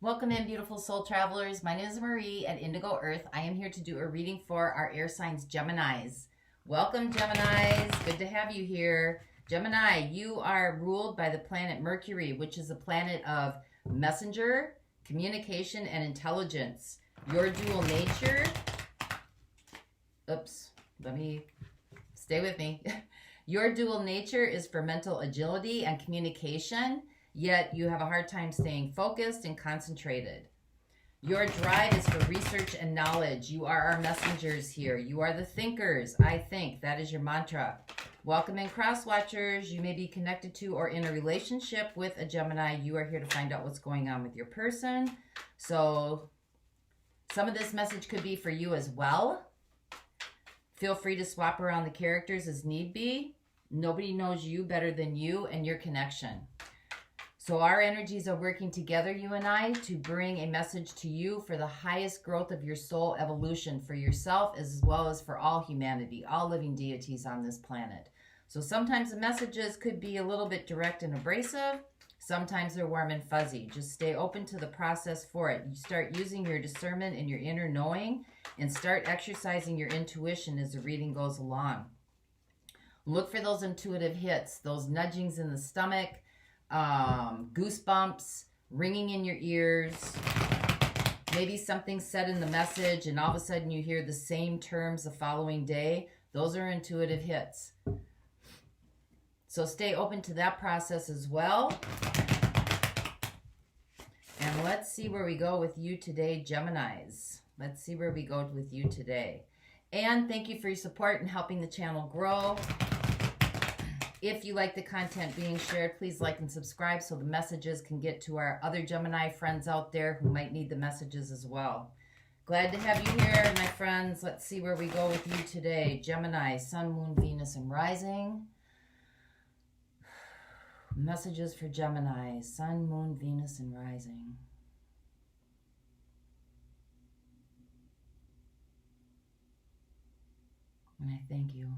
Welcome in, beautiful soul travelers. My name is Marie at Indigo Earth. I am here to do a reading for our air signs Geminis. Welcome, Geminis. Good to have you here. Gemini, you are ruled by the planet Mercury, which is a planet of messenger, communication, and intelligence. Your dual nature... Oops, let me... Stay with me. Your dual nature is for mental agility and communication, yet you have a hard time staying focused and concentrated. Your drive is for research and knowledge. You are our messengers here. You are the thinkers. I think. That is your mantra. Welcome in, cross watchers. You may be connected to or in a relationship with a Gemini. You are here to find out what's going on with your person. So some of this message could be for you as well. Feel free to swap around the characters as need be. Nobody knows you better than you and your connection. So our energies are working together, you and I, to bring a message to you for the highest growth of your soul evolution for yourself as well as for all humanity, all living deities on this planet. So sometimes the messages could be a little bit direct and abrasive. Sometimes they're warm and fuzzy. Just stay open to the process for it. You start using your discernment and your inner knowing and start exercising your intuition as the reading goes along. Look for those intuitive hits, those nudgings in the stomach, goosebumps, ringing in your ears, maybe something said in the message and all of a sudden you hear the same terms the following day. Those are intuitive hits. So stay open to that process as well. And let's see where we go with you today, Geminis. Let's see where we go with you today. And thank you for your support in helping the channel grow. If you like the content being shared, please like and subscribe so the messages can get to our other Gemini friends out there who might need the messages as well. Glad to have you here, my friends. Let's see where we go with you today. Gemini, Sun, Moon, Venus, and Rising. Messages for Gemini, Sun, Moon, Venus, and Rising. And I thank you.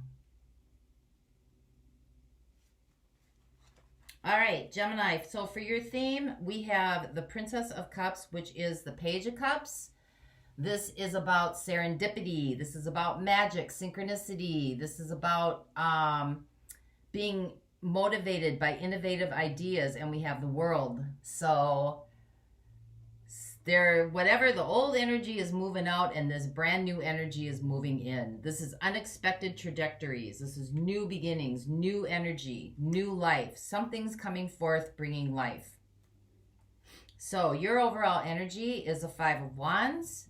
All right, Gemini, so for your theme, we have the Princess of Cups, which is the Page of Cups. This is about serendipity. This is about magic, synchronicity. This is about being motivated by innovative ideas, and we have the World. So whatever the old energy is moving out and this brand new energy is moving in. This is unexpected trajectories. This is new beginnings, new energy, new life. Something's coming forth bringing life. So your overall energy is a Five of Wands.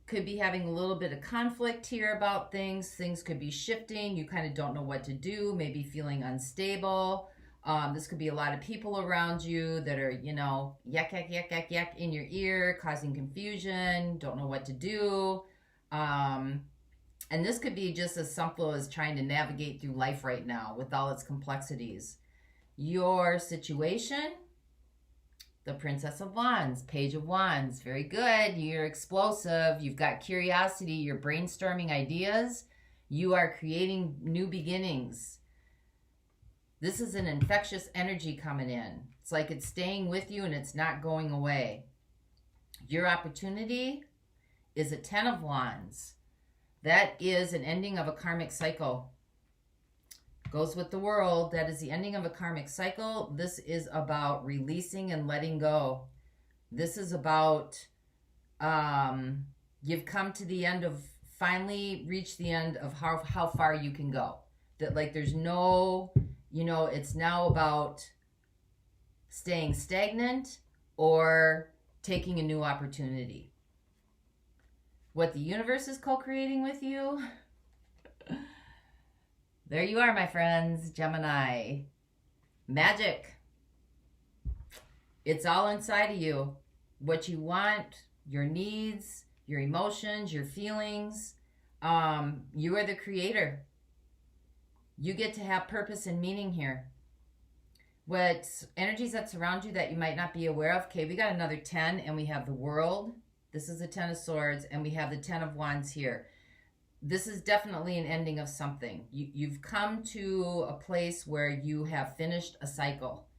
Could be having a little bit of conflict here about things. Things could be shifting. You kind of don't know what to do, maybe feeling unstable. This could be a lot of people around you that are, you know, yak, yak, yak, yak, yak in your ear, causing confusion, don't know what to do. And this could be just as simple as trying to navigate through life right now with all its complexities. Your situation, the Princess of Wands, Page of Wands, very good. You're explosive. You've got curiosity. You're brainstorming ideas. You are creating new beginnings. This is an infectious energy coming in. It's like it's staying with you and it's not going away. Your opportunity is a Ten of Wands. That is an ending of a karmic cycle. Goes with the World. That is the ending of a karmic cycle. This is about releasing and letting go. This is about you've come to the end of, finally reached the end of how far you can go. That like there's no... You know, it's now about staying stagnant or taking a new opportunity. What the universe is co-creating with you. There you are, my friends, Gemini. Magic. It's all inside of you. What you want, your needs, your emotions, your feelings. You are the creator. You get to have purpose and meaning here. What energies that surround you that you might not be aware of. Okay, we got another 10 and we have the World. This is the 10 of Swords and we have the 10 of Wands here. This is definitely an ending of something. You've come to a place where you have finished a cycle.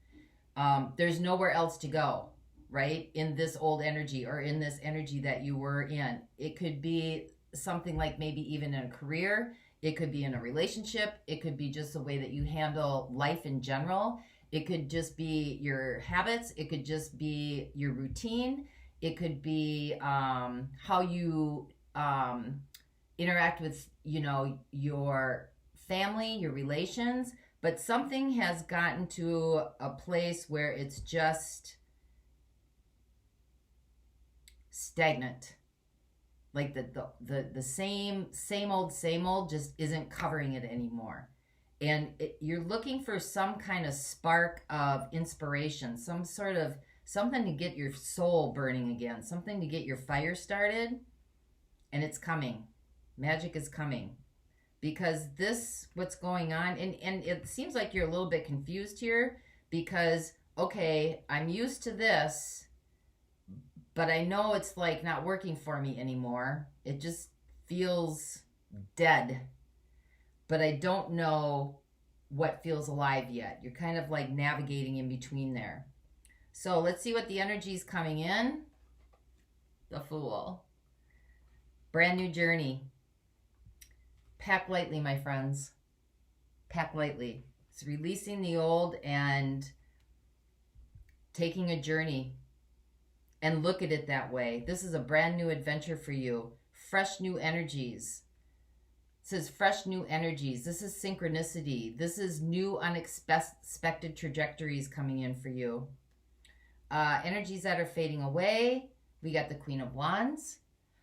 There's nowhere else to go. right? In this old energy or in this energy that you were in. It could be something like maybe even in a career. It could be in a relationship. It could be just the way that you handle life in general. It could just be your habits. It could just be your routine. It could be how you interact with, your family, your relations. But something has gotten to a place where it's just stagnant. Like the same old just isn't covering it anymore. And you're looking for some kind of spark of inspiration, some sort of something to get your soul burning again, something to get your fire started. And it's coming. Magic is coming. Because what's going on, and it seems like you're a little bit confused here because, okay, I'm used to this, but I know it's like not working for me anymore. It just feels dead. But I don't know what feels alive yet. You're kind of like navigating in between there. So let's see what the energy is coming in. The Fool. Brand new journey. Pack lightly, my friends. Pack lightly. It's releasing the old and taking a journey. And look at it that way. This is a brand new adventure for you. Fresh new energies. It says fresh new energies. This is synchronicity. This is new unexpected trajectories coming in for you. Energies that are fading away. We got the Queen of Wands.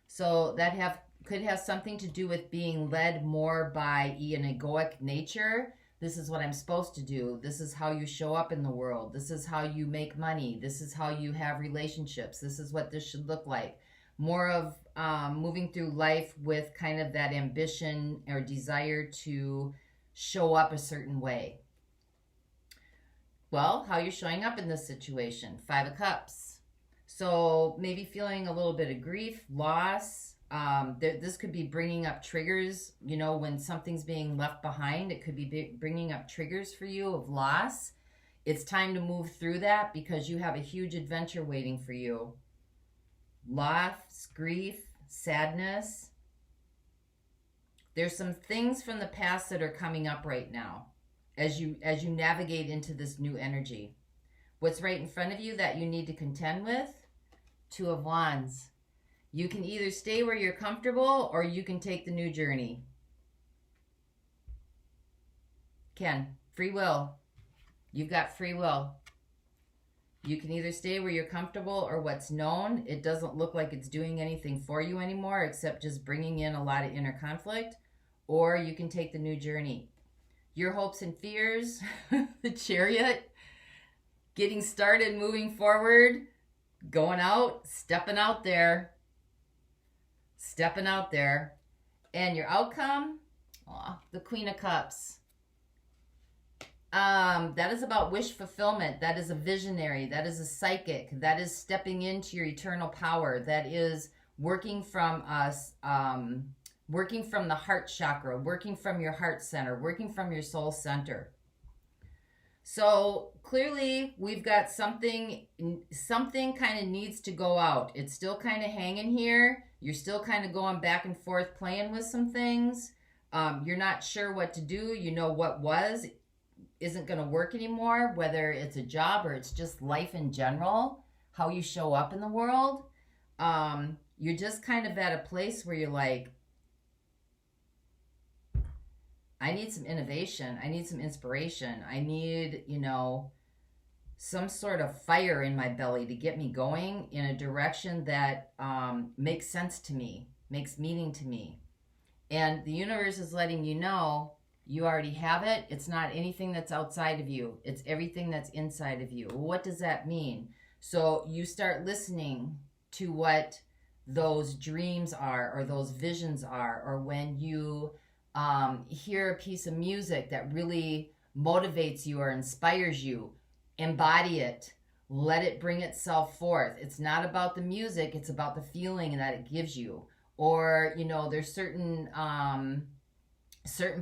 So that could have something to do with being led more by an egoic nature. This is what I'm supposed to do. This is how you show up in the world. This is how you make money. This is how you have relationships. This is what this should look like. More of moving through life with kind of that ambition or desire to show up a certain way. Well, how you're showing up in this situation. 5 of Cups. So maybe feeling a little bit of grief, loss. This could be bringing up triggers, when something's being left behind. It could be bringing up triggers for you of loss. It's time to move through that because you have a huge adventure waiting for you. Loss, grief, sadness. There's some things from the past that are coming up right now as you navigate into this new energy. What's right in front of you that you need to contend with? 2 of Wands. You can either stay where you're comfortable or you can take the new journey. Free will. You've got free will. You can either stay where you're comfortable or what's known. It doesn't look like it's doing anything for you anymore except just bringing in a lot of inner conflict. Or you can take the new journey. Your hopes and fears, the Chariot, getting started, moving forward, going out, stepping out there. And your outcome, the Queen of Cups. That is about wish fulfillment. That is a visionary. That is a psychic. That is stepping into your eternal power. That is working from us, working from the heart chakra, working from your heart center, working from your soul center. So clearly we've got something kind of needs to go out. It's still kind of hanging here. You're still kind of going back and forth playing with some things. You're not sure what to do. What isn't going to work anymore, whether it's a job or it's just life in general, how you show up in the world. You're just kind of at a place where you're like, I need some innovation. I need some inspiration. I need, some sort of fire in my belly to get me going in a direction that makes sense to me, makes meaning to me. And the universe is letting you know you already have it. It's not anything that's outside of you. It's everything that's inside of you. What does that mean? So you start listening to what those dreams are or those visions are, or when you hear a piece of music that really motivates you or inspires you, embody it. Let it bring itself forth. It's not about the music. It's about the feeling that it gives you. Or, there's certain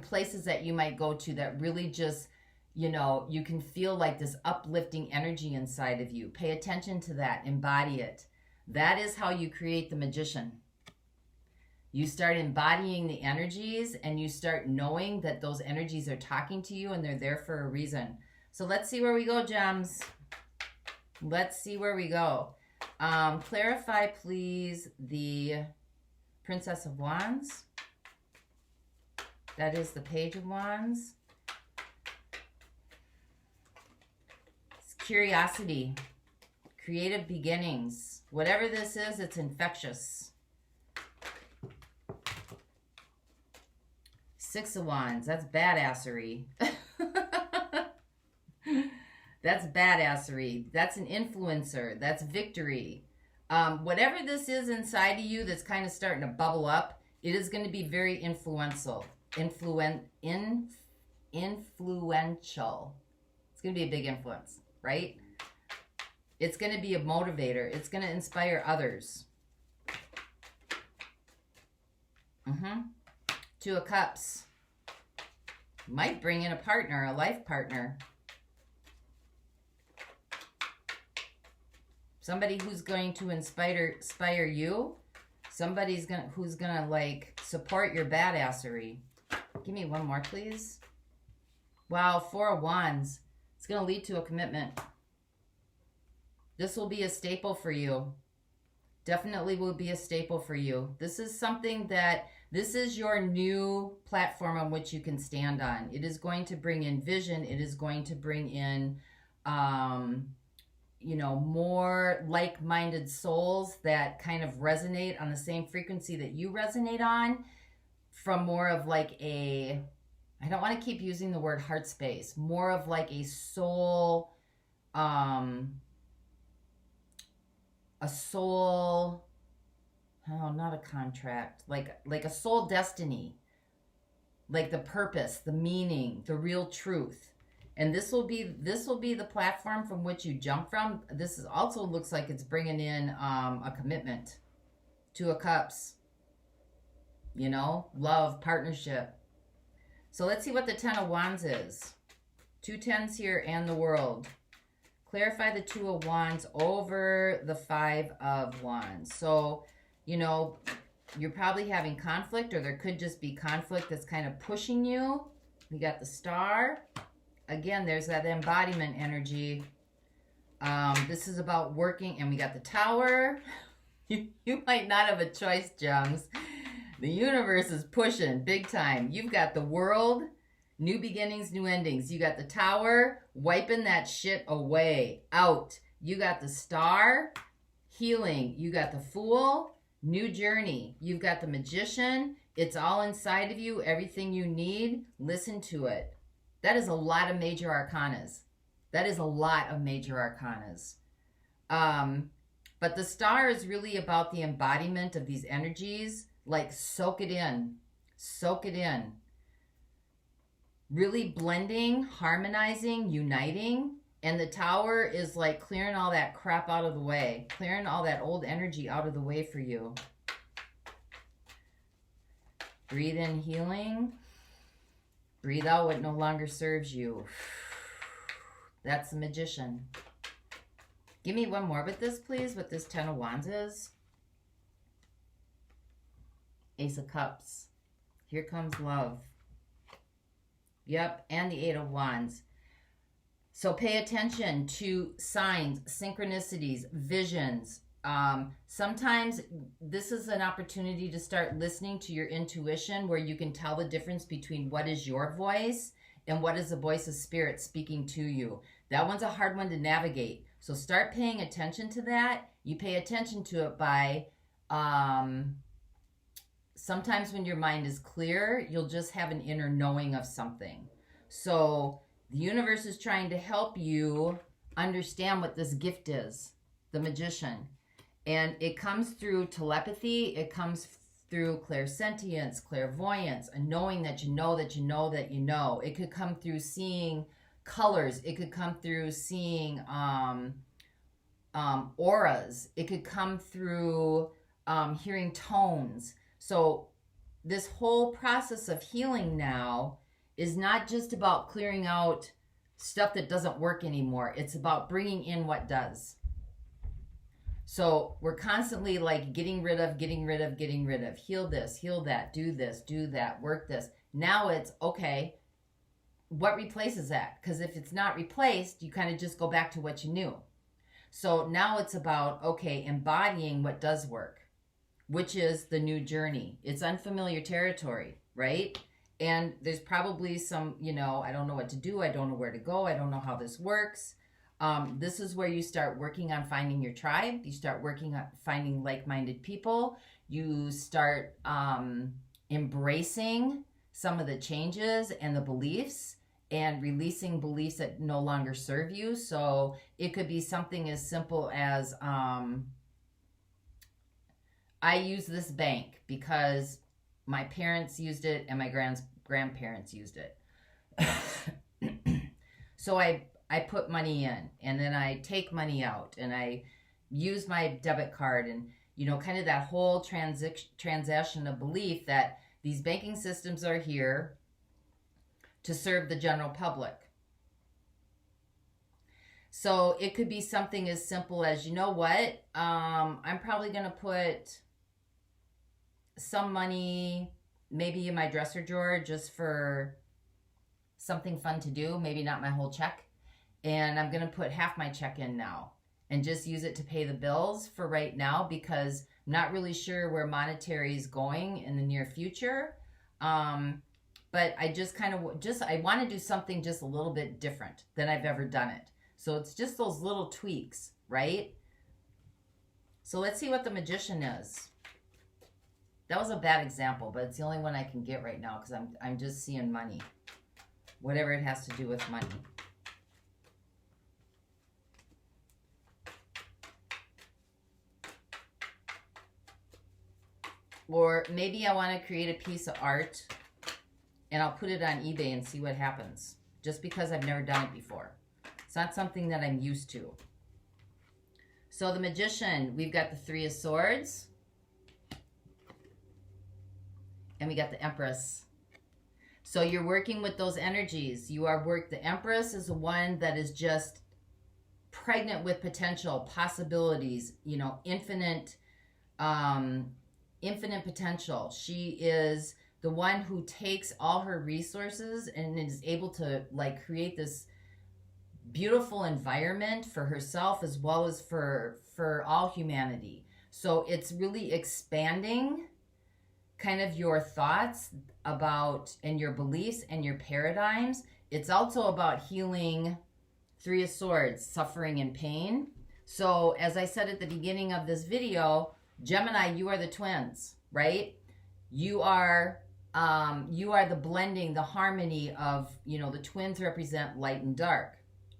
places that you might go to that really just, you know, you can feel like this uplifting energy inside of you. Pay attention to that. Embody it. That is how you create the magician. You start embodying the energies and you start knowing that those energies are talking to you and they're there for a reason. So let's see where we go, gems. Let's see where we go. Clarify, please, the Princess of Wands. That is the Page of Wands. It's curiosity, creative beginnings. Whatever this is, it's infectious. Six of Wands, that's badassery. That's badassery. That's an influencer. That's victory. Whatever this is inside of you that's kind of starting to bubble up, it is going to be very influential. Influential. It's going to be a big influence, right? It's going to be a motivator. It's going to inspire others. Two of Cups. Might bring in a partner, a life partner. Somebody who's going to inspire you. Somebody's who's gonna like support your badassery. Give me one more, please. Wow, Four of Wands. It's gonna lead to a commitment. This will be a staple for you. Definitely will be a staple for you. This is something that, this is your new platform on which you can stand on. It is going to bring in vision. It is going to bring in, you know, more like-minded souls that kind of resonate on the same frequency that you resonate on, from more of like a, I don't want to keep using the word heart space, more of like a soul, oh, not a contract, like a soul destiny, like the purpose, the meaning, the real truth. And this will be the platform from which you jump from. This is also looks like it's bringing in a commitment. Two of Cups. You know, love, partnership. So let's see what the Ten of Wands is. Two tens here and the World. Clarify the Two of Wands over the Five of Wands. So, you know, you're probably having conflict, or there could just be conflict that's kind of pushing you. We got the Star. Again, there's that embodiment energy. This is about working, and we got the Tower. You might not have a choice, gems. The universe is pushing big time. You've got the World, new beginnings, new endings. You got the Tower, wiping that shit away, out. You got the Star, healing. You got the Fool, new journey. You've got the Magician. It's all inside of you, everything you need. Listen to it. That is a lot of major arcanas. That is a lot of major arcanas. But the Star is really about the embodiment of these energies. Like, soak it in. Soak it in. Really blending, harmonizing, uniting. And the Tower is like clearing all that crap out of the way. Clearing all that old energy out of the way for you. Breathe in healing. Breathe out what no longer serves you. That's the Magician. Give me one more with this, please, what this Ten of Wands is. Ace of Cups. Here comes love. Yep, and the Eight of Wands. So pay attention to signs, synchronicities, visions. Sometimes this is an opportunity to start listening to your intuition, where you can tell the difference between what is your voice and what is the voice of spirit speaking to you. That one's a hard one to navigate. So start paying attention to that. You pay attention to it by, sometimes when your mind is clear, you'll just have an inner knowing of something. So the universe is trying to help you understand what this gift is, the Magician. And it comes through telepathy. It comes through clairsentience, clairvoyance, a knowing that you know that you know that you know. It could come through seeing colors. It could come through seeing auras. It could come through hearing tones. So this whole process of healing now is not just about clearing out stuff that doesn't work anymore. It's about bringing in what does. So we're constantly like getting rid of, heal this, heal that, do this, do that, work this. Now it's, okay, what replaces that? Because if it's not replaced, you kind of just go back to what you knew. So now it's about, okay, embodying what does work, which is the new journey. It's unfamiliar territory, right? And there's probably some, you know, I don't know what to do. I don't know where to go. I don't know how this works. This is where you start working on finding your tribe. You start working on finding like-minded people. You start embracing some of the changes and the beliefs and releasing beliefs that no longer serve you. So it could be something as simple as I use this bank because my parents used it and my grandparents used it. So I put money in and then I take money out and I use my debit card and, you know, kind of that whole transaction of belief that these banking systems are here to serve the general public. So it could be something as simple as, you know what, I'm probably going to put some money maybe in my dresser drawer just for something fun to do, maybe not my whole check. And I'm going to put half my check in now and just use it to pay the bills for right now because I'm not really sure where monetary is going in the near future. But I just kind of I want to do something just a little bit different than I've ever done it. So it's just those little tweaks, right? So let's see what the Magician is. That was a bad example, but it's the only one I can get right now because I'm just seeing money. Whatever it has to do with money. Or maybe I want to create a piece of art and I'll put it on eBay and see what happens. Just because I've never done it before. It's not something that I'm used to. So the Magician, we've got the Three of Swords. And we got the Empress. So you're working with those energies. The Empress is the one that is just pregnant with potential, possibilities, you know, infinite potential. She is the one who takes all her resources and is able to like create this beautiful environment for herself as well as for all humanity. So it's really expanding kind of your thoughts about and your beliefs and your paradigms. It's also about healing Three of Swords, suffering and pain. So as I said at the beginning of this video, Gemini, you are the twins, right? You are the blending, the harmony of, you know, the twins represent light and dark,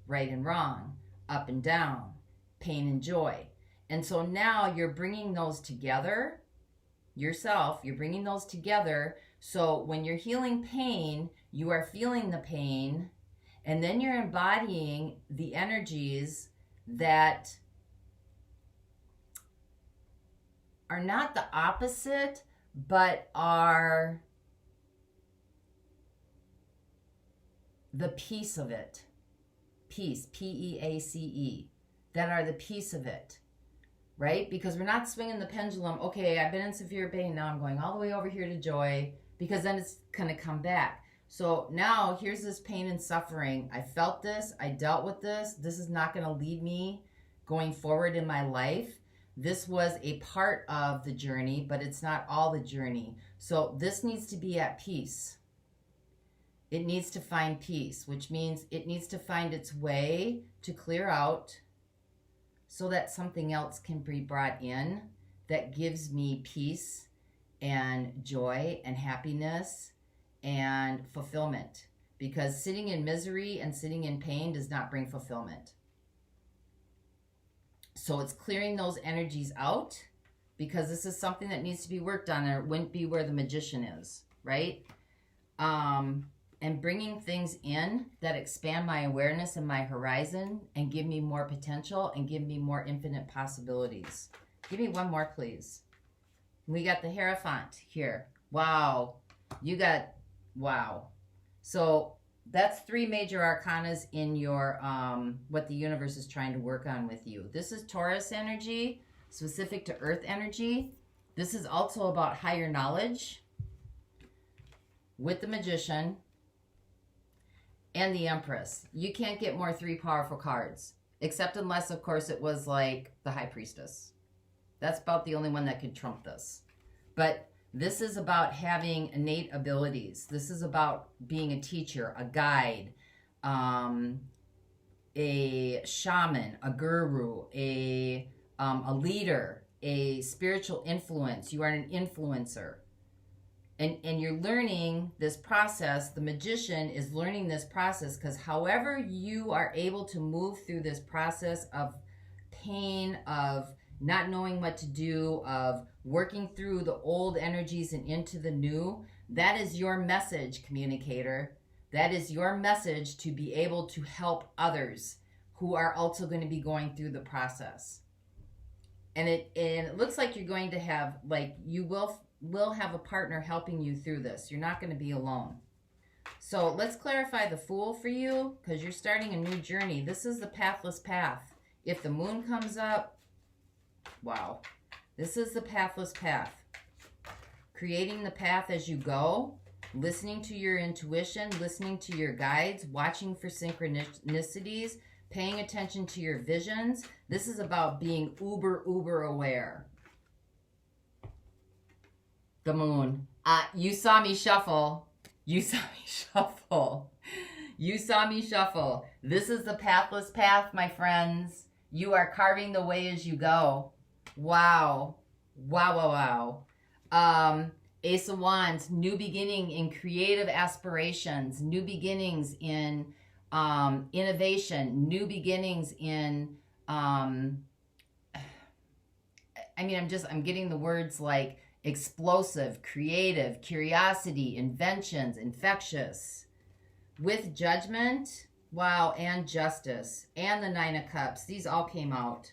right and wrong, up and down, pain and joy. And so now you're bringing those together yourself, you're bringing those together. So when you're healing pain, you are feeling the pain, and then you're embodying the energies that are not the opposite, but are the piece of it. Peace, P-E-A-C-E, that are the piece of it, right? Because we're not swinging the pendulum. Okay, I've been in severe pain. Now I'm going all the way over here to joy, because then it's going to come back. So now here's this pain and suffering. I felt this. I dealt with this. This is not going to lead me going forward in my life. This was a part of the journey, but it's not all the journey. So this needs to be at peace. It needs to find peace, which means it needs to find its way to clear out so that something else can be brought in that gives me peace and joy and happiness and fulfillment. Because sitting in misery and sitting in pain does not bring fulfillment. So it's clearing those energies out, because this is something that needs to be worked on, or it wouldn't be where the Magician is, right? And bringing things in that expand my awareness and my horizon and give me more potential and give me more infinite possibilities. Give me one more, please. We got the Hierophant here. Wow. You got, wow. So That's 3 major arcanas in your what the universe is trying to work on with you. This is Taurus energy, specific to earth energy. This is also about higher knowledge with the Magician and the Empress. You can't get more 3 powerful cards, except unless, of course, it was like the High Priestess. That's about the only one that could trump this. But this is about having innate abilities. This is about being a teacher, a guide, a shaman, a guru, a leader, a spiritual influence. You are an influencer. And you're learning this process. The Magician is learning this process because however you are able to move through this process of pain, of not knowing what to do, of working through the old energies and into the new, that is your message, communicator. That is your message to be able to help others who are also going to be going through the process. And it looks like you're going to have, like, you will have a partner helping you through this. You're not going to be alone. So let's clarify the Fool for you, because you're starting a new journey. This is the pathless path. If the moon comes up, wow. This is the pathless path. Creating the path as you go, listening to your intuition, listening to your guides, watching for synchronicities, paying attention to your visions. This is about being uber aware. The moon. You saw me shuffle. You saw me shuffle. You saw me shuffle. This is the pathless path, my friends. You are carving the way as you go. Wow. Ace of Wands, new beginning in creative aspirations, new beginnings in innovation, new beginnings in, I'm getting the words like explosive, creative, curiosity, inventions, infectious. With Judgment, wow, and Justice, and the 9 of Cups. These all came out.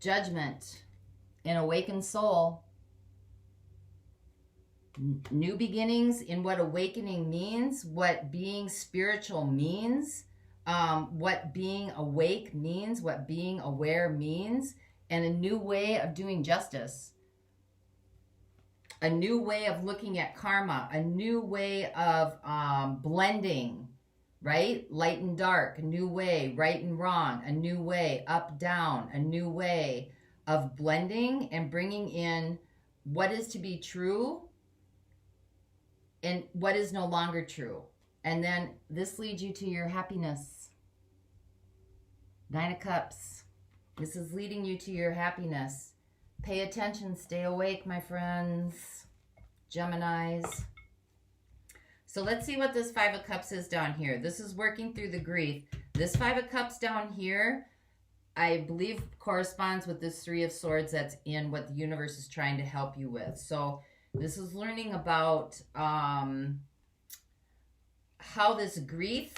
Judgment, an awakened soul. New beginnings in what awakening means, what being spiritual means, what being awake means, what being aware means, and a new way of doing justice. A new way of looking at karma, a new way of blending, right? Light and dark, a new way, right and wrong, a new way, up, down, a new way of blending and bringing in what is to be true and what is no longer true. And then this leads you to your happiness. 9 of Cups. This is leading you to your happiness. Pay attention, stay awake, my friends. Geminis. So let's see what this 5 of Cups is down here. This is working through the grief. This 5 of Cups down here, I believe corresponds with this 3 of Swords that's in what the universe is trying to help you with. So this is learning about how this grief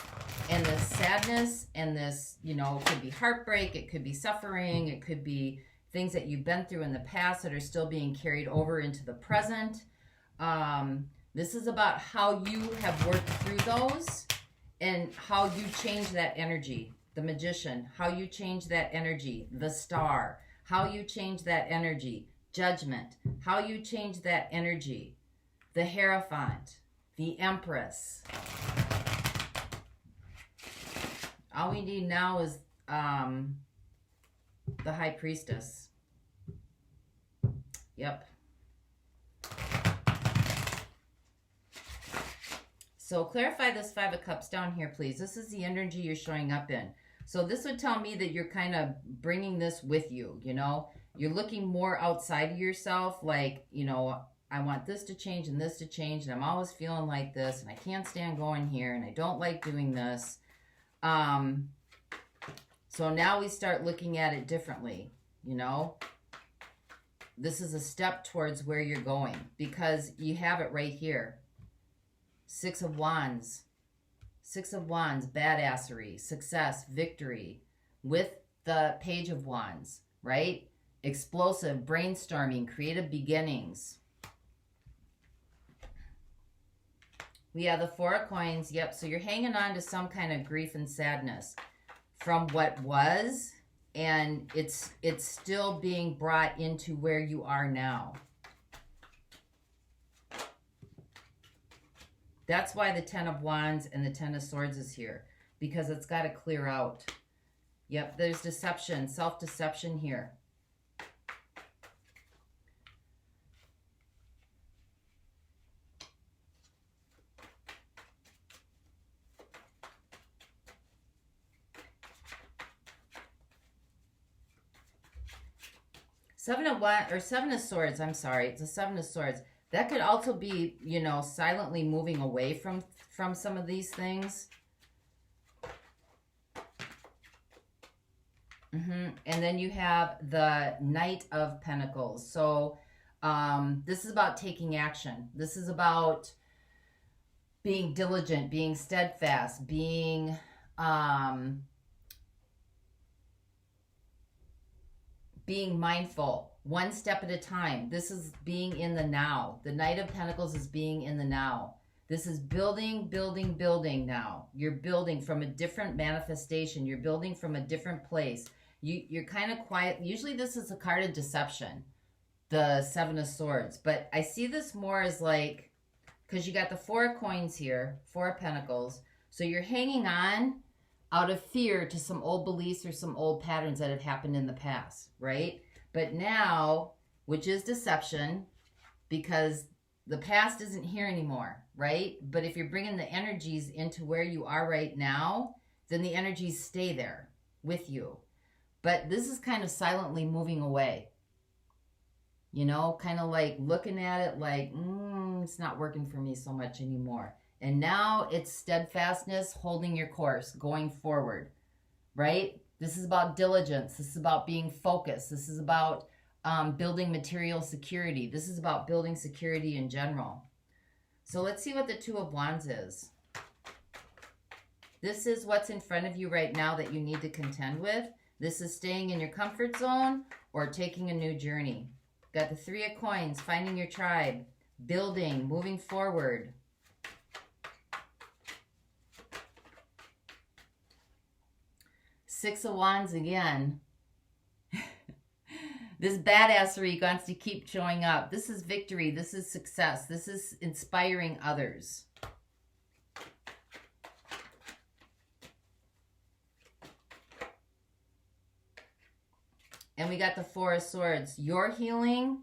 and this sadness and this, it could be heartbreak, it could be suffering, it could be things that you've been through in the past that are still being carried over into the present. This is about how you have worked through those and how you change that energy. The Magician, how you change that energy. The Star, how you change that energy. Judgment, how you change that energy. The Hierophant, the Empress. All we need now is the High Priestess. Yep. So clarify this 5 of Cups down here, please. This is the energy you're showing up in. So this would tell me that you're kind of bringing this with you, You're looking more outside of yourself, like, I want this to change and this to change, and I'm always feeling like this, and I can't stand going here, and I don't like doing this. So now we start looking at it differently, This is a step towards where you're going, because you have it right here. 6 of Wands. 6 of Wands, badassery, success, victory. With the Page of Wands, right? Explosive, brainstorming, creative beginnings. We have the Four of Coins. Yep, so you're hanging on to some kind of grief and sadness from what was, and it's still being brought into where you are now. That's why the Ten of Wands and the Ten of Swords is here, because it's got to clear out. Yep, there's deception, self-deception here. Seven of Swords, I'm sorry. It's a Seven of Swords. That could also be, you know, silently moving away from some of these things. And then you have the Knight of Pentacles. So this is about taking action. This is about being diligent, being steadfast, being mindful, one step at a time. This is being in the now. The Knight of Pentacles is being in the now. This is building, building, building now. You're building from a different manifestation. You're building from a different place. You're kind of quiet. Usually this is a card of deception, the Seven of Swords. But I see this more as like, because you got the Four of Coins here, Four of Pentacles. So you're hanging on out of fear to some old beliefs or some old patterns that have happened in the past, right? But now, which is deception, because the past isn't here anymore, right? But if you're bringing the energies into where you are right now, then the energies stay there with you. But this is kind of silently moving away. You know, kind of like looking at it like, it's not working for me so much anymore. And now it's steadfastness, holding your course, going forward, right? This is about diligence. This is about being focused. This is about building material security. This is about building security in general. So let's see what the Two of Wands is. This is what's in front of you right now that you need to contend with. This is staying in your comfort zone or taking a new journey. Got the Three of Coins, finding your tribe, building, moving forward. Six of Wands again. This badassery wants to keep showing up. This is victory. This is success. This is inspiring others. And we got the Four of Swords. Your healing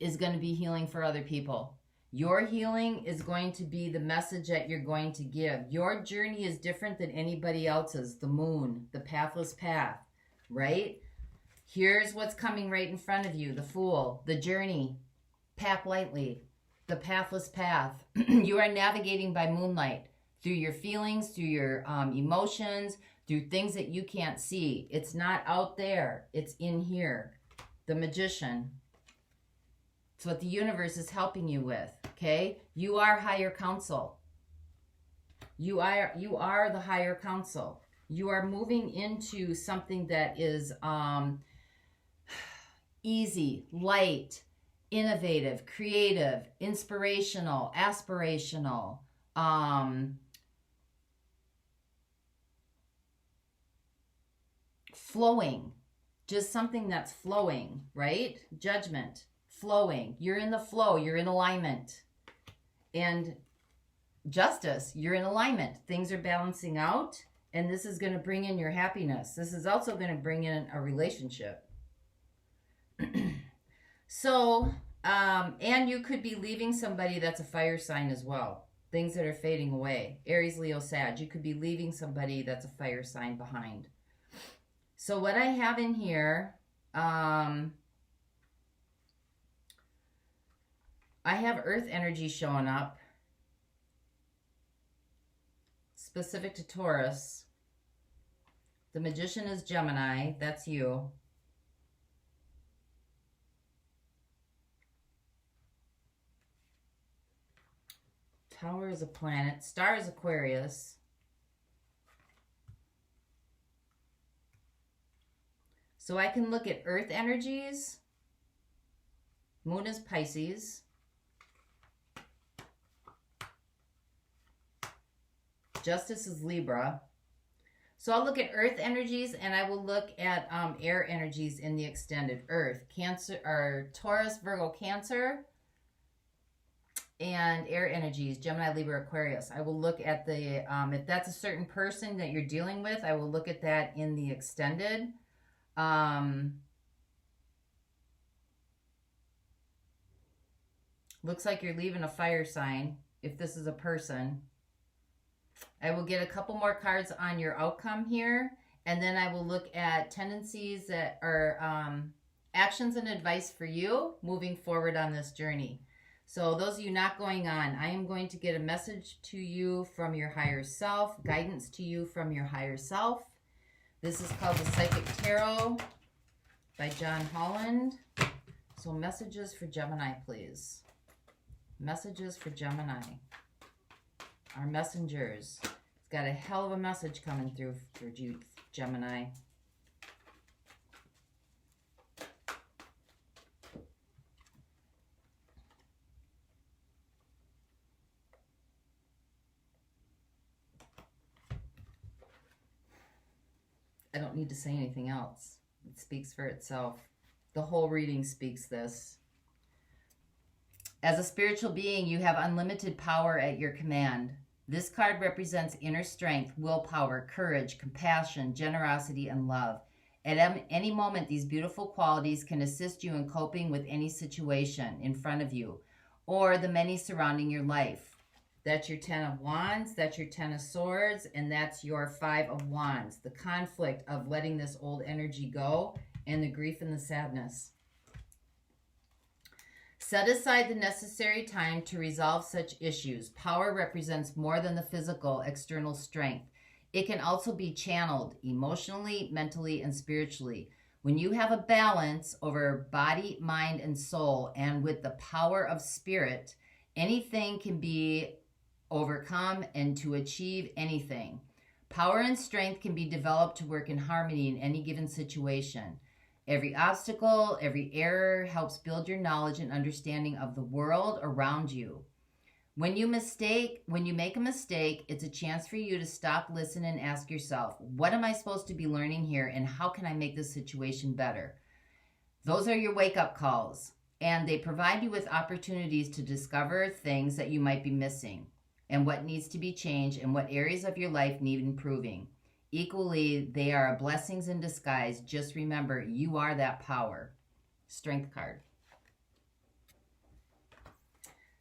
is going to be healing for other people. Your healing is going to be the message that you're going to give. Your journey is different than anybody else's. The moon, the pathless path, right? Here's what's coming right in front of you. The Fool, the journey, pack lightly, the pathless path. You are navigating by moonlight through your feelings, through your emotions, through things that you can't see. It's not out there. It's in here. The Magician. It's what the universe is helping you with, okay? You are higher counsel. You are the higher counsel. You are moving into something that is easy, light, innovative, creative, inspirational, aspirational, flowing. Just something that's flowing, right? Judgment. Flowing. You're in the flow. You're in alignment. And justice. You're in alignment. Things are balancing out. And this is going to bring in your happiness. This is also going to bring in a relationship. So, and you could be leaving somebody that's a fire sign as well. Things that are fading away. Aries, Leo, Sag. You could be leaving somebody that's a fire sign behind. So what I have in here, I have earth energy showing up, specific to Taurus. The Magician is Gemini. That's you. Tower is a planet. Star is Aquarius. So I can look at earth energies. Moon is Pisces. Justice is Libra. So I'll look at earth energies, and I will look at air energies in the extended. Earth, Cancer, or Taurus, Virgo, Cancer, and air energies, Gemini, Libra, Aquarius. I will look at the, if that's a certain person that you're dealing with, I will look at that in the extended. Looks like you're leaving a fire sign, if this is a person. I will get a couple more cards on your outcome here, and then I will look at tendencies that are actions and advice for you moving forward on this journey. So those of you not going on, I am going to get a message to you from your higher self, guidance to you from your higher self. This is called the Psychic Tarot by John Holland. So messages for Gemini, please. Messages for Gemini. Our messengers. It's got a hell of a message coming through for you, Gemini. I don't need to say anything else. It speaks for itself. The whole reading speaks this. As a spiritual being, you have unlimited power at your command. This card represents inner strength, willpower, courage, compassion, generosity, and love. At any moment, these beautiful qualities can assist you in coping with any situation in front of you or the many surrounding your life. That's your 10 of Wands, that's your 10 of Swords, and that's your 5 of Wands. The conflict of letting this old energy go and the grief and the sadness. Set aside the necessary time to resolve such issues. Power represents more than the physical, external strength. It can also be channeled emotionally, mentally, and spiritually. When you have a balance over body, mind, and soul, and with the power of spirit, anything can be overcome and to achieve anything. Power and strength can be developed to work in harmony in any given situation. Every obstacle, every error helps build your knowledge and understanding of the world around you. When you make a mistake, it's a chance for you to stop, listen, and ask yourself, what am I supposed to be learning here, and how can I make this situation better? Those are your wake-up calls, and they provide you with opportunities to discover things that you might be missing, and what needs to be changed, and what areas of your life need improving. Equally, they are blessings in disguise. Just remember, you are that power. Strength card.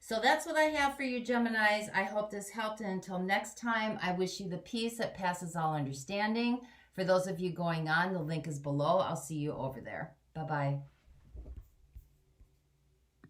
So that's what I have for you, Geminis. I hope this helped. And until next time, I wish you the peace that passes all understanding. For those of you going on, the link is below. I'll see you over there. Bye-bye.